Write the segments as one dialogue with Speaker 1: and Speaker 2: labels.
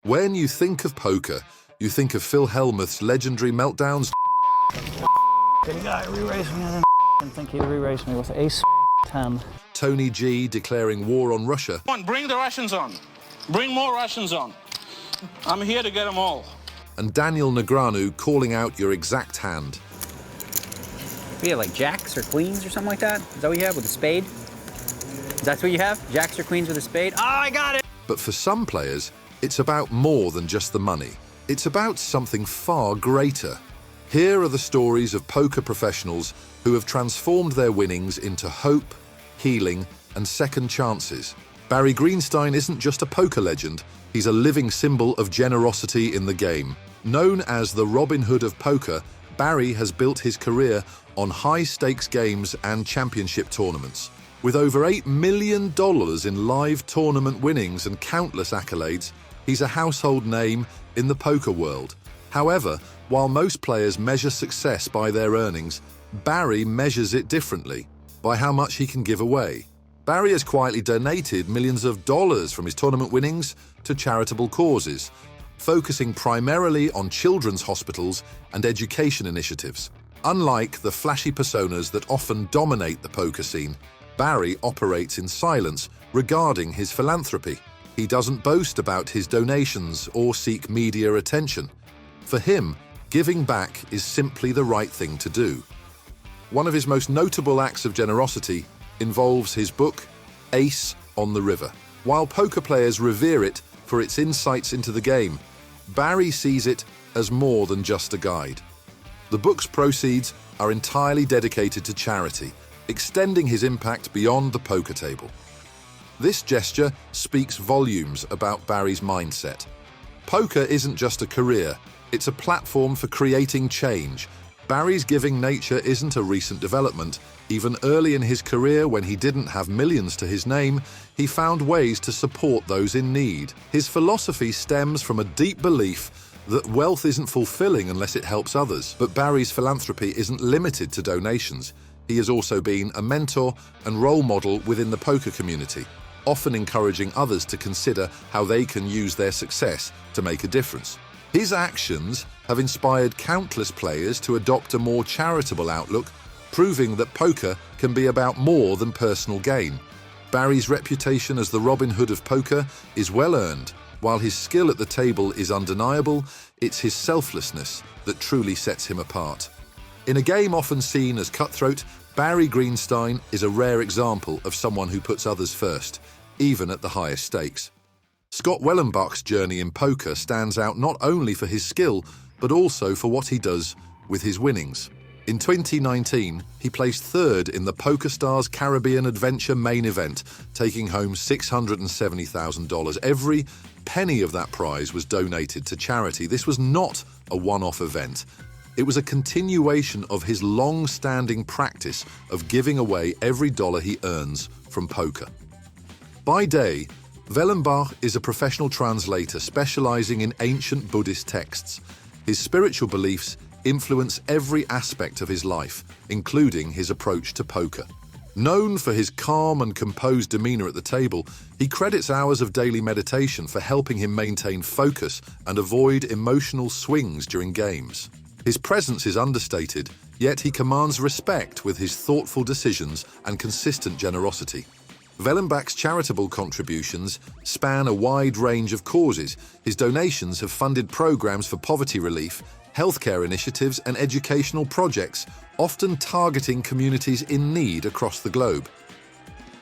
Speaker 1: When you think of poker, you think of Phil Hellmuth's legendary meltdowns.
Speaker 2: Good guy, re-race me, I didn't think he'd re-race me with ace 10.
Speaker 1: Tony G declaring war on Russia.
Speaker 3: Come on, bring the Russians on. Bring more Russians on. I'm here to get them all.
Speaker 1: And Daniel Negreanu calling out your exact hand.
Speaker 4: We have like jacks or queens or something like that? Is that what you have with a spade? Is that what you have? Jacks or queens with a spade? Oh, I got it!
Speaker 1: But for some players, it's about more than just the money. It's about something far greater. Here are the stories of poker professionals who have transformed their winnings into hope, healing, and second chances. Barry Greenstein isn't just a poker legend, he's a living symbol of generosity in the game. Known as the Robin Hood of poker, Barry has built his career on high-stakes games and championship tournaments. With over $8 million in live tournament winnings and countless accolades, he's a household name in the poker world. However, while most players measure success by their earnings, Barry measures it differently, by how much he can give away. Barry has quietly donated millions of dollars from his tournament winnings to charitable causes, focusing primarily on children's hospitals and education initiatives. Unlike the flashy personas that often dominate the poker scene, Barry operates in silence regarding his philanthropy. He doesn't boast about his donations or seek media attention. For him, giving back is simply the right thing to do. One of his most notable acts of generosity involves his book, Ace on the River. While poker players revere it for its insights into the game, Barry sees it as more than just a guide. The book's proceeds are entirely dedicated to charity, extending his impact beyond the poker table. This gesture speaks volumes about Barry's mindset. Poker isn't just a career, it's a platform for creating change. Barry's giving nature isn't a recent development. Even early in his career, when he didn't have millions to his name, he found ways to support those in need. His philosophy stems from a deep belief that wealth isn't fulfilling unless it helps others. But Barry's philanthropy isn't limited to donations. He has also been a mentor and role model within the poker community, often encouraging others to consider how they can use their success to make a difference. His actions have inspired countless players to adopt a more charitable outlook, proving that poker can be about more than personal gain. Barry's reputation as the Robin Hood of poker is well earned. While his skill at the table is undeniable, it's his selflessness that truly sets him apart. In a game often seen as cutthroat, Barry Greenstein is a rare example of someone who puts others first, even at the highest stakes. Scott Wellenbach's journey in poker stands out not only for his skill, but also for what he does with his winnings. In 2019, he placed third in the PokerStars Caribbean Adventure main event, taking home $670,000. Every penny of that prize was donated to charity. This was not a one-off event. It was a continuation of his long-standing practice of giving away every dollar he earns from poker. By day, Wellenbach is a professional translator specializing in ancient Buddhist texts. His spiritual beliefs influence every aspect of his life, including his approach to poker. Known for his calm and composed demeanor at the table, he credits hours of daily meditation for helping him maintain focus and avoid emotional swings during games. His presence is understated, yet he commands respect with his thoughtful decisions and consistent generosity. Wellenbach's charitable contributions span a wide range of causes. His donations have funded programs for poverty relief, healthcare initiatives, and educational projects, often targeting communities in need across the globe.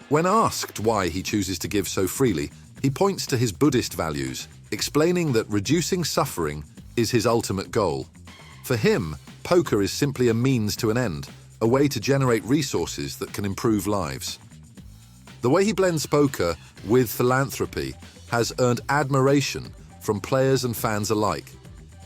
Speaker 1: When asked why he chooses to give so freely, he points to his Buddhist values, explaining that reducing suffering is his ultimate goal. For him, poker is simply a means to an end, a way to generate resources that can improve lives. The way he blends poker with philanthropy has earned admiration from players and fans alike.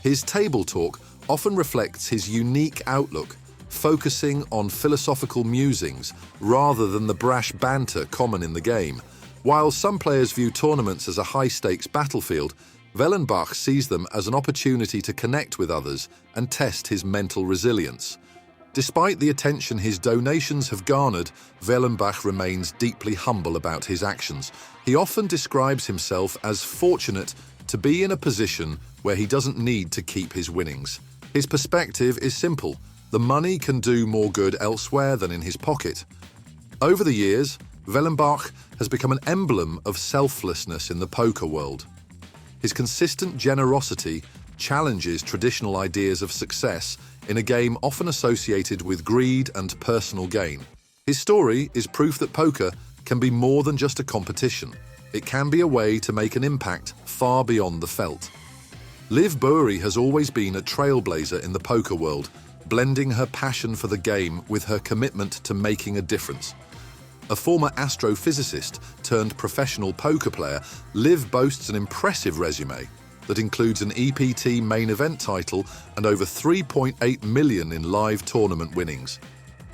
Speaker 1: His table talk often reflects his unique outlook, focusing on philosophical musings rather than the brash banter common in the game. While some players view tournaments as a high-stakes battlefield, Wellenbach sees them as an opportunity to connect with others and test his mental resilience. Despite the attention his donations have garnered, Wellenbach remains deeply humble about his actions. He often describes himself as fortunate to be in a position where he doesn't need to keep his winnings. His perspective is simple. The money can do more good elsewhere than in his pocket. Over the years, Wellenbach has become an emblem of selflessness in the poker world. His consistent generosity challenges traditional ideas of success in a game often associated with greed and personal gain. His story is proof that poker can be more than just a competition. It can be a way to make an impact far beyond the felt. Liv Boehry has always been a trailblazer in the poker world, blending her passion for the game with her commitment to making a difference. A former astrophysicist turned professional poker player, Liv boasts an impressive resume that includes an EPT main event title and over 3.8 million in live tournament winnings.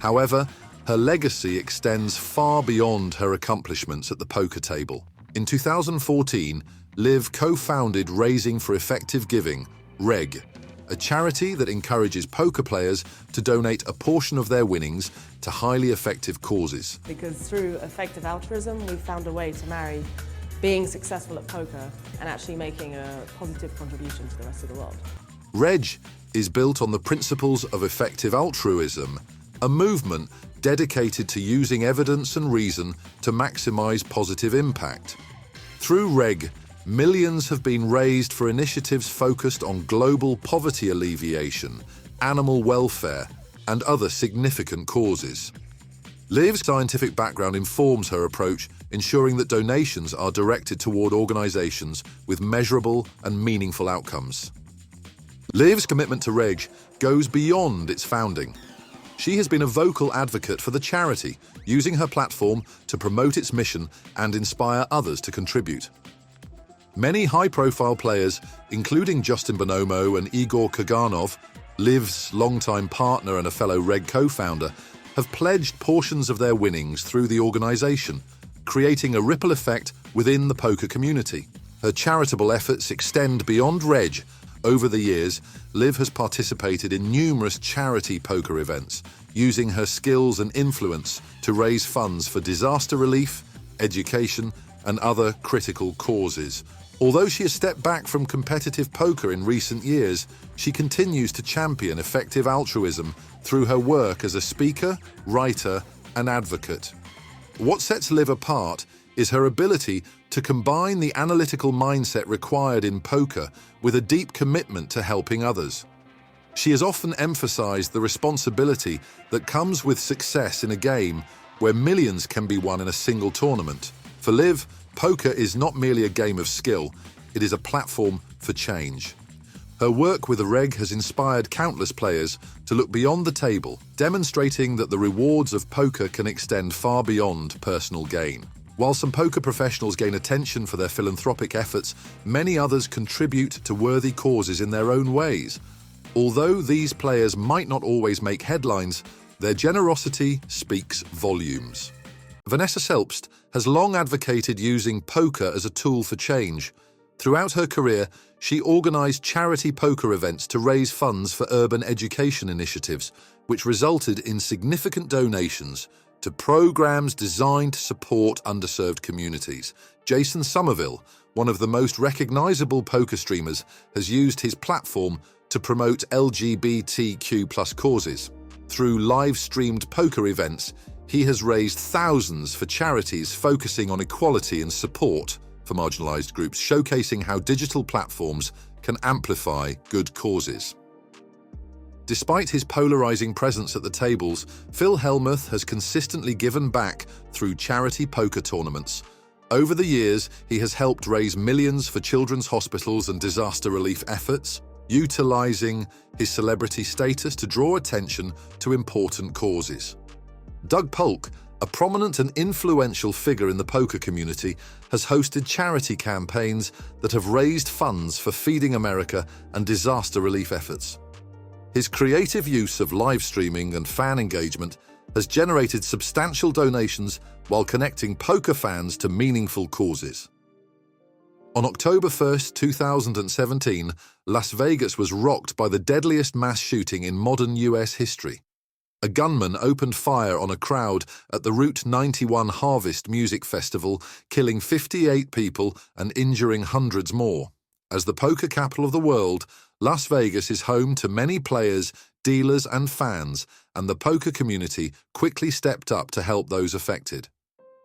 Speaker 1: However, her legacy extends far beyond her accomplishments at the poker table. In 2014, Liv co-founded Raising for Effective Giving, REG, a charity that encourages poker players to donate a portion of their winnings to highly effective causes.
Speaker 5: Because through effective altruism, we found a way to marry being successful at poker and actually making a positive contribution to the rest of the world.
Speaker 1: REG is built on the principles of effective altruism, a movement dedicated to using evidence and reason to maximize positive impact. Through REG, millions have been raised for initiatives focused on global poverty alleviation, animal welfare, and other significant causes. Liv's scientific background informs her approach, ensuring that donations are directed toward organizations with measurable and meaningful outcomes. Liv's commitment to REG goes beyond its founding. She has been a vocal advocate for the charity, using her platform to promote its mission and inspire others to contribute. Many high-profile players, including Justin Bonomo and Igor Kaganov, Liv's longtime partner and a fellow REG co-founder, have pledged portions of their winnings through the organization, creating a ripple effect within the poker community. Her charitable efforts extend beyond REG. Over the years, Liv has participated in numerous charity poker events, using her skills and influence to raise funds for disaster relief, education, and other critical causes. Although she has stepped back from competitive poker in recent years, she continues to champion effective altruism through her work as a speaker, writer, and advocate. What sets Liv apart is her ability to combine the analytical mindset required in poker with a deep commitment to helping others. She has often emphasized the responsibility that comes with success in a game where millions can be won in a single tournament. For Liv, poker is not merely a game of skill, it is a platform for change. Her work with the REG has inspired countless players to look beyond the table, demonstrating that the rewards of poker can extend far beyond personal gain. While some poker professionals gain attention for their philanthropic efforts, many others contribute to worthy causes in their own ways. Although these players might not always make headlines, their generosity speaks volumes. Vanessa Selbst has long advocated using poker as a tool for change. Throughout her career, she organized charity poker events to raise funds for urban education initiatives, which resulted in significant donations to programs designed to support underserved communities. Jason Somerville, one of the most recognizable poker streamers, has used his platform to promote LGBTQ+ causes. Through live-streamed poker events, he has raised thousands for charities focusing on equality and support for marginalized groups, showcasing how digital platforms can amplify good causes. Despite his polarizing presence at the tables, Phil Hellmuth has consistently given back through charity poker tournaments. Over the years, he has helped raise millions for children's hospitals and disaster relief efforts, utilizing his celebrity status to draw attention to important causes. Doug Polk, a prominent and influential figure in the poker community, has hosted charity campaigns that have raised funds for Feeding America and disaster relief efforts. His creative use of live streaming and fan engagement has generated substantial donations while connecting poker fans to meaningful causes. On October 1st, 2017, Las Vegas was rocked by the deadliest mass shooting in modern US history. A gunman opened fire on a crowd at the Route 91 Harvest Music Festival, killing 58 people and injuring hundreds more. As the poker capital of the world, Las Vegas is home to many players, dealers, and fans, and the poker community quickly stepped up to help those affected.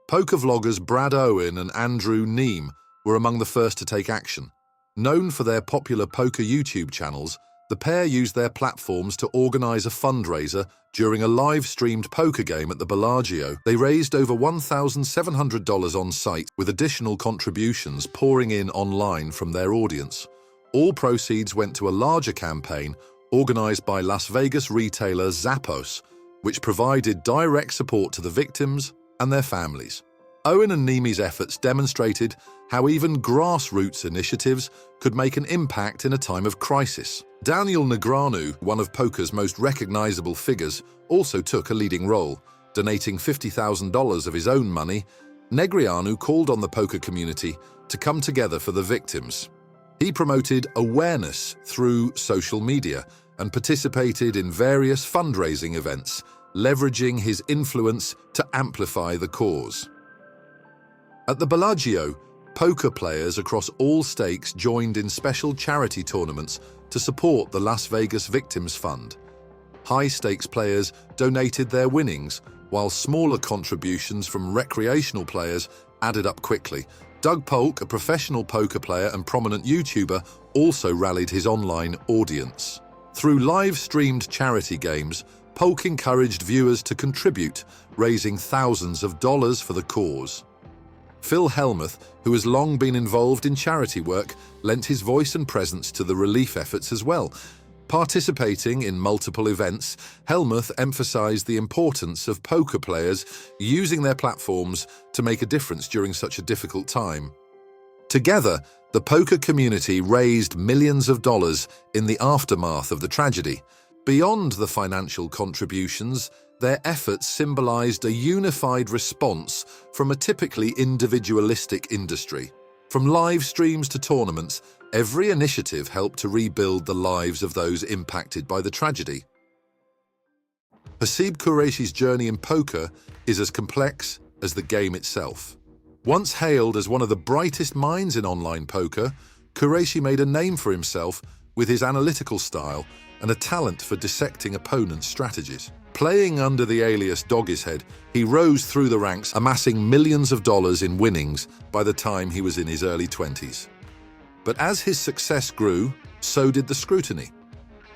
Speaker 1: Poker vloggers Brad Owen and Andrew Neem were among the first to take action. Known for their popular poker YouTube channels, the pair used their platforms to organize a fundraiser during a live-streamed poker game at the Bellagio. They raised over $1,700 on site, with additional contributions pouring in online from their audience. All proceeds went to a larger campaign organized by Las Vegas retailer Zappos, which provided direct support to the victims and their families. Owen and Neemy's efforts demonstrated how even grassroots initiatives could make an impact in a time of crisis. Daniel Negreanu, one of poker's most recognizable figures, also took a leading role. Donating $50,000 of his own money, Negreanu called on the poker community to come together for the victims. He promoted awareness through social media and participated in various fundraising events, leveraging his influence to amplify the cause. At the Bellagio, poker players across all stakes joined in special charity tournaments to support the Las Vegas Victims Fund. High-stakes players donated their winnings, while smaller contributions from recreational players added up quickly. Doug Polk, a professional poker player and prominent YouTuber, also rallied his online audience. Through live-streamed charity games, Polk encouraged viewers to contribute, raising thousands of dollars for the cause. Phil Hellmuth, who has long been involved in charity work, lent his voice and presence to the relief efforts as well. Participating in multiple events, Hellmuth emphasized the importance of poker players using their platforms to make a difference during such a difficult time. Together, the poker community raised millions of dollars in the aftermath of the tragedy. Beyond the financial contributions, their efforts symbolized a unified response from a typically individualistic industry. From live streams to tournaments, every initiative helped to rebuild the lives of those impacted by the tragedy. Haseeb Qureshi's journey in poker is as complex as the game itself. Once hailed as one of the brightest minds in online poker, Qureshi made a name for himself with his analytical style and a talent for dissecting opponents' strategies. Playing under the alias Doggishead, he rose through the ranks, amassing millions of dollars in winnings by the time he was in his early 20s. But as his success grew, so did the scrutiny.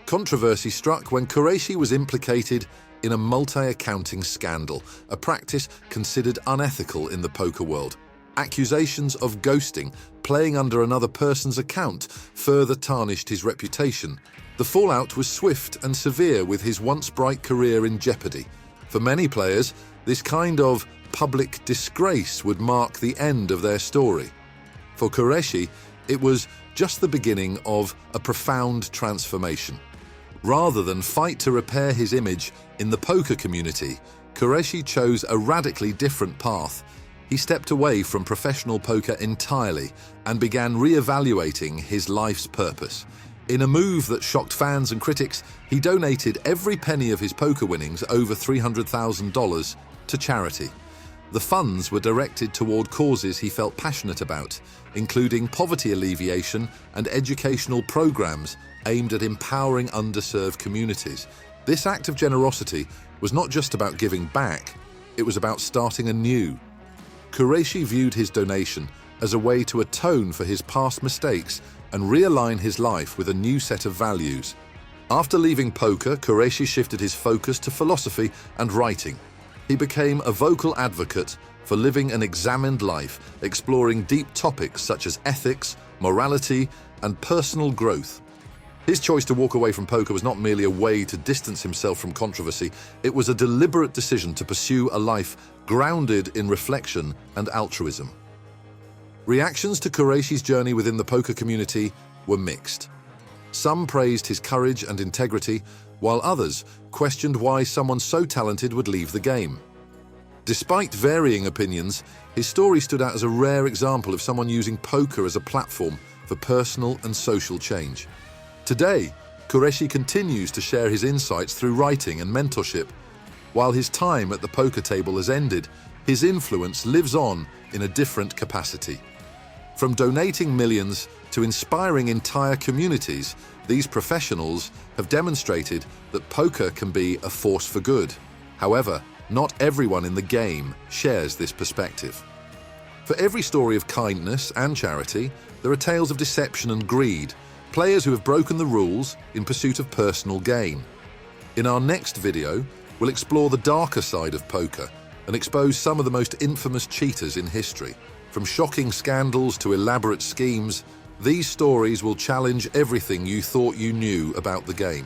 Speaker 1: Controversy struck when Qureshi was implicated in a multi-accounting scandal, a practice considered unethical in the poker world. Accusations of ghosting, playing under another person's account, further tarnished his reputation. The fallout was swift and severe, with his once bright career in jeopardy. For many players, this kind of public disgrace would mark the end of their story. For Qureshi, it was just the beginning of a profound transformation. Rather than fight to repair his image in the poker community, Qureshi chose a radically different path. He stepped away from professional poker entirely and began re-evaluating his life's purpose. In a move that shocked fans and critics, he donated every penny of his poker winnings, over $300,000, to charity. The funds were directed toward causes he felt passionate about, including poverty alleviation and educational programs aimed at empowering underserved communities. This act of generosity was not just about giving back, it was about starting anew. Qureshi viewed his donation as a way to atone for his past mistakes and realign his life with a new set of values. After leaving poker, Qureshi shifted his focus to philosophy and writing. He became a vocal advocate for living an examined life, exploring deep topics such as ethics, morality, and personal growth. His choice to walk away from poker was not merely a way to distance himself from controversy, it was a deliberate decision to pursue a life grounded in reflection and altruism. Reactions to Qureshi's journey within the poker community were mixed. Some praised his courage and integrity, while others questioned why someone so talented would leave the game. Despite varying opinions, his story stood out as a rare example of someone using poker as a platform for personal and social change. Today, Qureshi continues to share his insights through writing and mentorship. While his time at the poker table has ended, his influence lives on in a different capacity. From donating millions to to inspiring entire communities, these professionals have demonstrated that poker can be a force for good. However, not everyone in the game shares this perspective. For every story of kindness and charity, there are tales of deception and greed, players who have broken the rules in pursuit of personal gain. In our next video, we'll explore the darker side of poker and expose some of the most infamous cheaters in history. From shocking scandals to elaborate schemes, these stories will challenge everything you thought you knew about the game.